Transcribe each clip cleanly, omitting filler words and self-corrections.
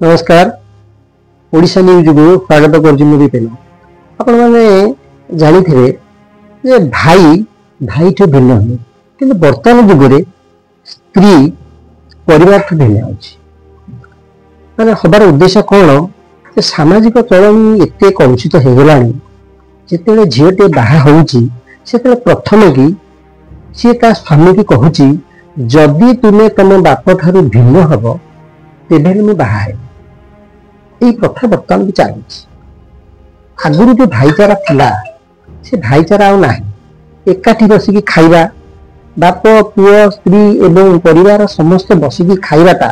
नमस्कार। ओडिशा न्यूज को स्वागत कर आपण मैंने जानी जे भाई भाई ठू भिन्न हुए कि बर्तमान जुग में स्त्री परिवार ठू भिन्न होने हबार उद्देश्य कौन सामाजिक चलनी एत कलुषित हो गला जिते झीटे बाहा होते प्रथम की सी स्वामी की कहूँ जदि तुम्हें तुम बाप ठारू भिन्न हम तेबे मुझे बाहा यही प्रथा बर्तमान भी चलुँ। आगुरी जो भाईचारा थिला से भाईचारा ना एकाठी बसिकी खाइबा बाप पुओ स्त्री एवं परिवार समस्त बसिकी खाइबाटा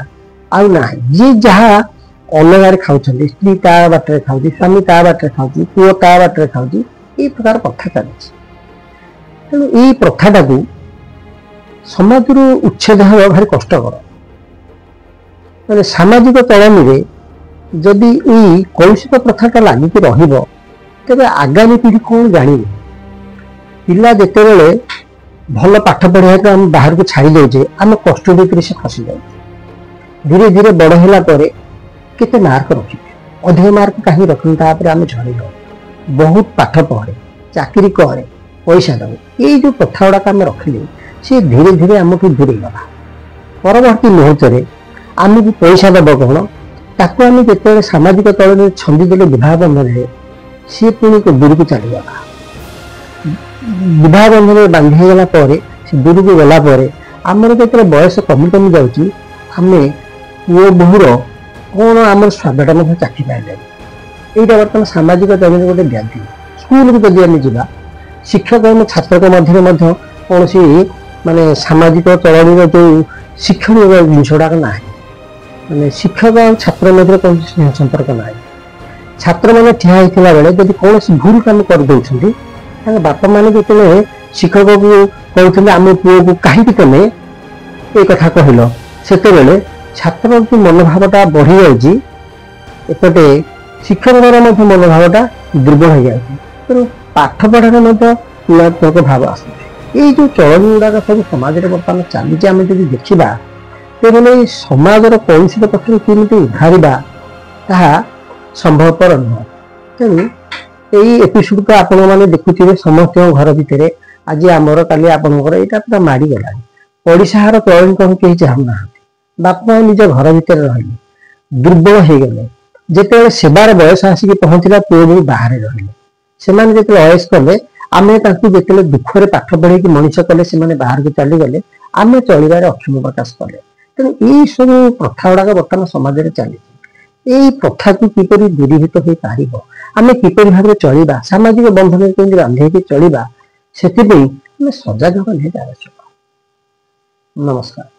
आउ ना जी जहाँ अलग खाऊँ स्त्री ता बाटर खाऊ स्वामी ता बाटर खाऊ पुओ ता बाटर खाऊ यही प्रकार प्रथा चलती। तेणु यही प्रथाटा को समाज उच्छेद हवा भारी कष्टकर मैंने सामाजिक चलनी जदि यही कलुषित प्रथाटा लगिक तेज आगामी पीढ़ी कौन जाने पिला जिते भल पाठ पढ़ा को आम बाहर को छाड़ी दे आम कष्ट भीतर से फसी जाए धीरे धीरे बड़ है केते मार्क रखिए अधिक मार्क कहीं रखनी आम झड़ बहुत पाठ पढ़े चाकरी करे पैसा दे ये जो प्रथा गुड़ाक आम रखिले सी धीरे धीरे आमको दूरे गला परवर्ती मुहूर्त आमको पैसा दब कौन ताकू आम जो सामाजिक तल छंदी देले विवाह बंधन सी पुणी दूर को चलीगला विवाह बंधन बांधी गला दूर को गलापर आमर जो बयस कमी कमी जाऊँगी आम पुओ बोहूर कौन आम स्वादटा चाखी पारे यहाँ बर्तमान सामाजिक चलन गोटे व्याधि स्कूल को जब आम जा शिक्षक एवं छात्र मध्य कौन सी माने सामाजिक चलन जो शिक्षण जिनसुड़ाक ना माने शिक्षक और छात्र मध्य कौन स्नेह संपर्क ना छात्र मैंने ठिया होता बेले जब कौन भूल कम कर बापा मैंने जो शिक्षक को कहते आम पुओ को कहीं तुम ये कथा कहल से छात्र जो मनोभावटा बढ़ी जापटे शिक्षक मनोभावटा दुर्बल हो जाए तेणु पाठ पढ़ार तुलनात्मक भाव आस ये जो चलन गुड़ाक सब समाज में बर्तमान चली आम जब देखा तेरे समाजर कलुषित प्रथा केमी उद्धार ताहा संभवपर नुह। तेणु यही एपिसोड को आपण मैंने देखुए समस्त घर भितर आज आमर काली आपंकर यहाँ पूरा मारिगला पड़िशार चलन कौन कहीं चाहूना बाप माँ निज घर भितर रही दुर्बल हो गले जिते सेवार बयस आसिक पहुँचला पुओ भी बाहर रही से अयस कले आम जो दुखरे पाठ पढ़े मनीष कले से बाहर को चलीगले आम चलबार अक्षम प्रकाश कले। तेणु यही सब प्रथा गुड़ाक बर्तमान समाज में चली यही प्रथा को किपर दूरीभूत हो पार आम किपर भाव चलवा सामाजिक बंधन केमती बांधे चलवा से सजग होने आवश्यक। नमस्कार।